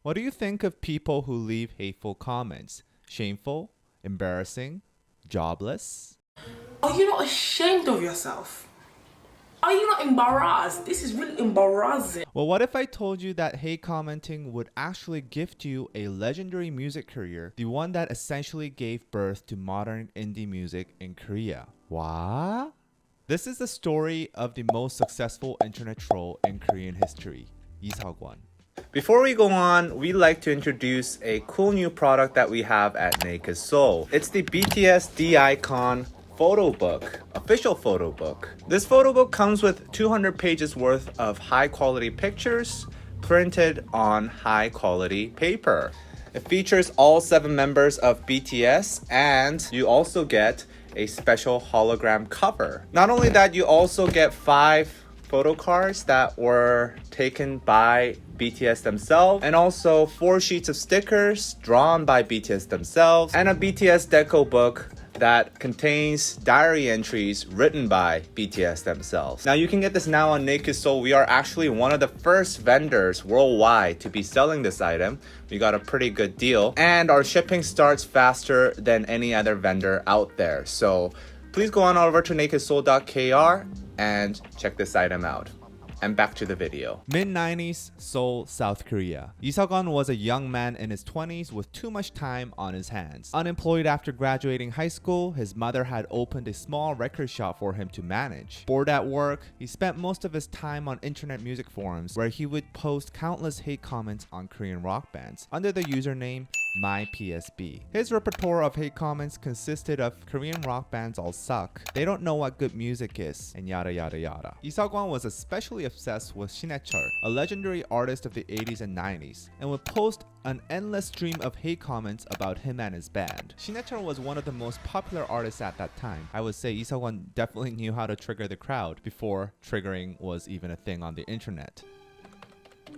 What do you think of people who leave hateful comments? Shameful? Embarrassing? Jobless? Are you not ashamed of yourself? Are you not embarrassed? This is really embarrassing. Well, what if I told you that hate commenting would actually gift you a legendary music career, the one that essentially gave birth to modern indie music in Korea? What? This is the story of the most successful internet troll in Korean history, Lee Seok-won. Before we go on, we'd like to introduce a cool new product that we have at Naked Soul. It's the BTS D-Icon photo book, official photo book. This photo book comes with 200 pages worth of high quality pictures printed on high quality paper. It features all 7 members of BTS, and you also get a special hologram cover. Not only that, you also get 5 photo cards that were taken by BTS themselves, and also 4 sheets of stickers drawn by BTS themselves, and a BTS deco book that contains diary entries written by BTS themselves. Now you can get this now on Naked Soul. We are actually one of the first vendors worldwide to be selling this item. We got a pretty good deal, and our shipping starts faster than any other vendor out there. So please go on over to nakedsoul.kr and check this item out. And back to the video. Mid-90s, Seoul, South Korea. Lee Seok-won was a young man in his 20s with too much time on his hands. Unemployed after graduating high school, his mother had opened a small record shop for him to manage. Bored at work, he spent most of his time on internet music forums where he would post countless hate comments on Korean rock bands under the username MyPSB. His repertoire of hate comments consisted of Korean rock bands all suck, they don't know what good music is, and yada yada yada. Lee Seok-won was especially obsessed with Sinechul, a legendary artist of the 80s and 90s, and would post an endless stream of hate comments about him and his band. Sinechul was one of the most popular artists at that time. I would say Lee Seok-won definitely knew how to trigger the crowd before triggering was even a thing on the internet.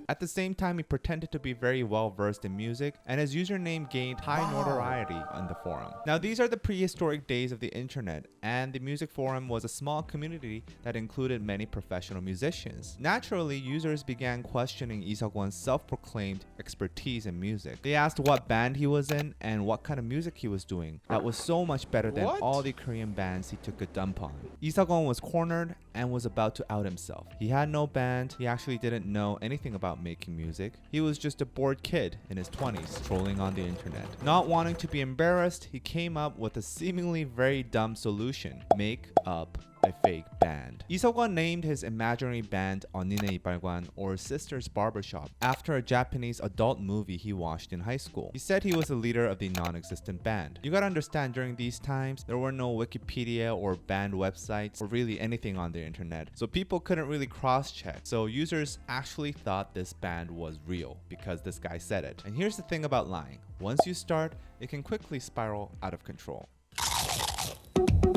At the same time, he pretended to be very well versed in music, and his username gained high notoriety on the forum. Now, these are the prehistoric days of the internet, and the music forum was a small community that included many professional musicians. Naturally, users began questioning Lee Seok-won's self-proclaimed expertise in music. They asked what band he was in and what kind of music he was doing that was so much better than all the Korean bands he took a dump on. Lee Seok-won was cornered and was about to out himself. He had no band, he actually didn't know anything about making music. He was just a bored kid in his 20s trolling on the internet. Not wanting to be embarrassed, he came up with a seemingly very dumb solution: make up a fake band. Lee Seok-won named his imaginary band 언니네 이빨관, or Sisters Barbershop, after a Japanese adult movie he watched in high school. He said he was the leader of the non-existent band. You gotta understand, during these times, there were no Wikipedia or band websites or really anything on the internet, so people couldn't really cross-check. So users actually thought this band was real because this guy said it. And here's the thing about lying: once you start, it can quickly spiral out of control.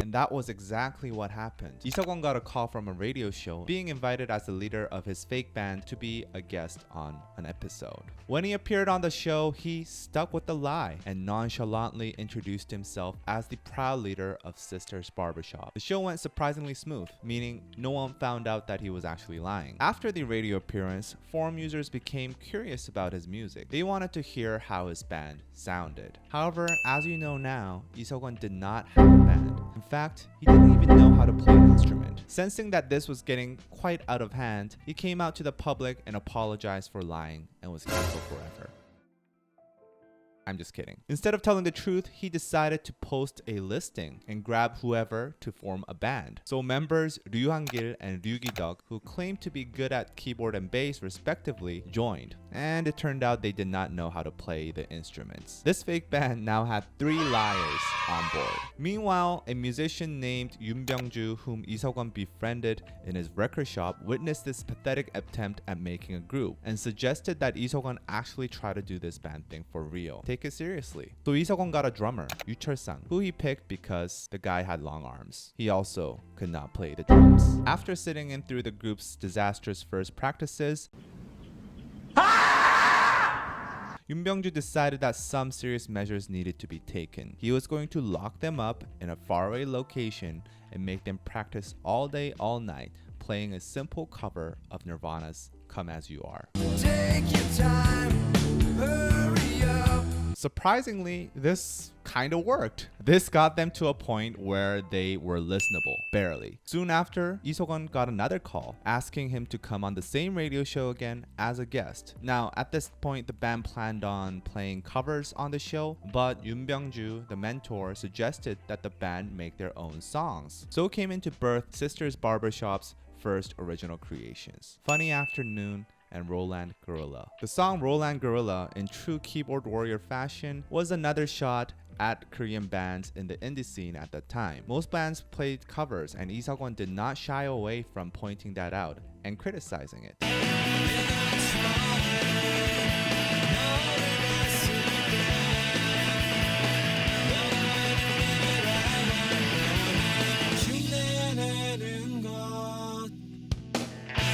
And that was exactly what happened. Lee Seok-won got a call from a radio show, being invited as the leader of his fake band to be a guest on an episode. When he appeared on the show, he stuck with the lie and nonchalantly introduced himself as the proud leader of Sisters Barbershop. The show went surprisingly smooth, meaning no one found out that he was actually lying. After the radio appearance, forum users became curious about his music. They wanted to hear how his band sounded. However, as you know now, Lee Seok-won did not have a band. In fact, he didn't even know how to play an instrument. Sensing that this was getting quite out of hand, he came out to the public and apologized for lying and was canceled forever. I'm just kidding. Instead of telling the truth, he decided to post a listing and grab whoever to form a band. So members Ryu Han-gil and Ryu Gi-deok, who claimed to be good at keyboard and bass respectively, joined. And it turned out they did not know how to play the instruments. This fake band now had 3 liars on board. Meanwhile, a musician named Yoon Byung-ju, whom Lee Seok-won befriended in his record shop, witnessed this pathetic attempt at making a group and suggested that Lee Seok-won actually try to do this band thing for real. Take it seriously. So Lee Seok-won got a drummer, Yoo Chul-sang, who he picked because the guy had long arms. He also could not play the drums. After sitting in through the group's disastrous first practices, Yoon Byung-ju decided that some serious measures needed to be taken. He was going to lock them up in a faraway location and make them practice all day, all night, playing a simple cover of Nirvana's Come As You Are. Take your time, surprisingly, this kind of worked. This got them to a point where they were listenable, barely. Soon after, Lee Seok-won got another call asking him to come on the same radio show again as a guest. Now, at this point, the band planned on playing covers on the show, but Yoon Byung-ju, the mentor, suggested that the band make their own songs. So came into birth Sisters Barbershop's first original creations, Funny Afternoon and Roland Gorilla. The song Roland Gorilla, in true keyboard warrior fashion, was another shot at Korean bands in the indie scene at that time. Most bands played covers, and Lee Seok-won did not shy away from pointing that out and criticizing it.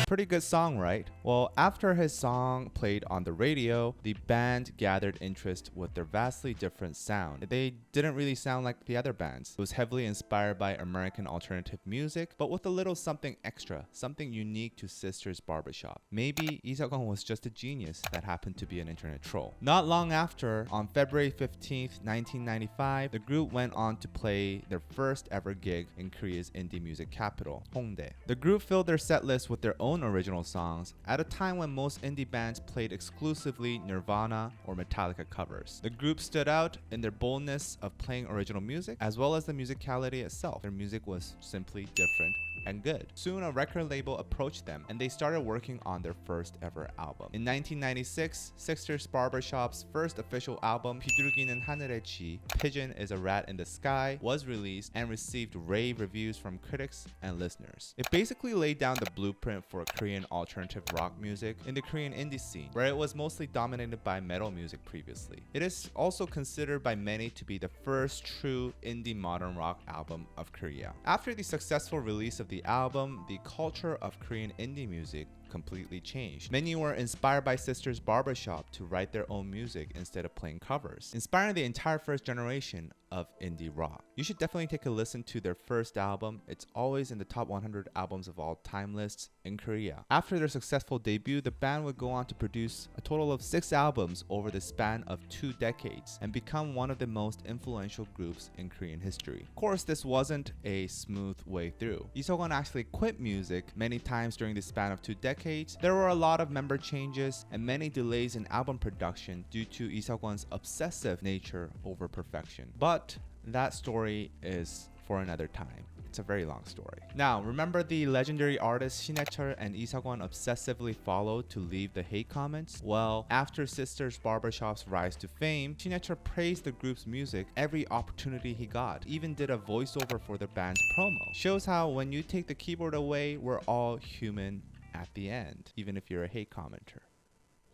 Pretty good song, right? Well, after his song played on the radio, the band gathered interest with their vastly different sound. They didn't really sound like the other bands. It was heavily inspired by American alternative music, but with a little something extra, something unique to Sisters Barbershop. Maybe Lee Seok-won was just a genius that happened to be an internet troll. Not long after, on February 15th, 1995, the group went on to play their first ever gig in Korea's indie music capital, Hongdae. The group filled their set list with their own original songs at a time when most indie bands played exclusively Nirvana or Metallica covers. The group stood out in their boldness of playing original music as well as the musicality itself. Their music was simply different and good. Soon a record label approached them and they started working on their first ever album. In 1996, Sisters Barbershop's first official album, 비둘기는 하늘에 지, Pigeon is a Rat in the Sky, was released and received rave reviews from critics and listeners. It basically laid down the blueprint for Korean alternative rock music in the Korean indie scene, where it was mostly dominated by metal music previously. It is also considered by many to be the first true indie modern rock album of Korea. After the successful release of the album, the culture of Korean indie music completely changed. Many were inspired by Sisters Barbershop to write their own music instead of playing covers, inspiring the entire first generation of indie rock. You should definitely take a listen to their first album. It's always in the top 100 albums of all time lists in Korea. After their successful debut, the band would go on to produce a total of 6 albums over the span of 2 decades and become one of the most influential groups in Korean history. Of course, this wasn't a smooth way through. Lee Seok-won actually quit music many times during the span of 2 decades. There were a lot of member changes and many delays in album production due to Lee Seok-won's obsessive nature over perfection. But that story is for another time. It's a very long story. Now, remember the legendary artists Shin Hae-chul and Lee Seok-won obsessively followed to leave the hate comments? Well, after Sisters Barbershop's rise to fame, Shin Hae-chul praised the group's music every opportunity he got, even did a voiceover for the band's promo. Shows how when you take the keyboard away, we're all human at the end, even if you're a hate commenter.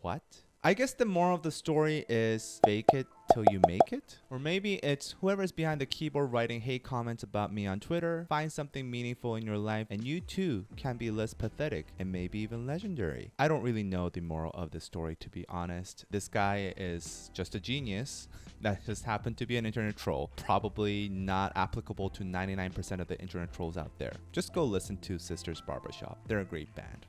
What? I guess the moral of the story is fake it till you make it? Or maybe it's whoever's behind the keyboard writing hate comments about me on Twitter, find something meaningful in your life and you too can be less pathetic and maybe even legendary. I don't really know the moral of the story, to be honest. This guy is just a genius that just happened to be an internet troll. Probably not applicable to 99% of the internet trolls out there. Just go listen to Sisters Barbershop. They're a great band.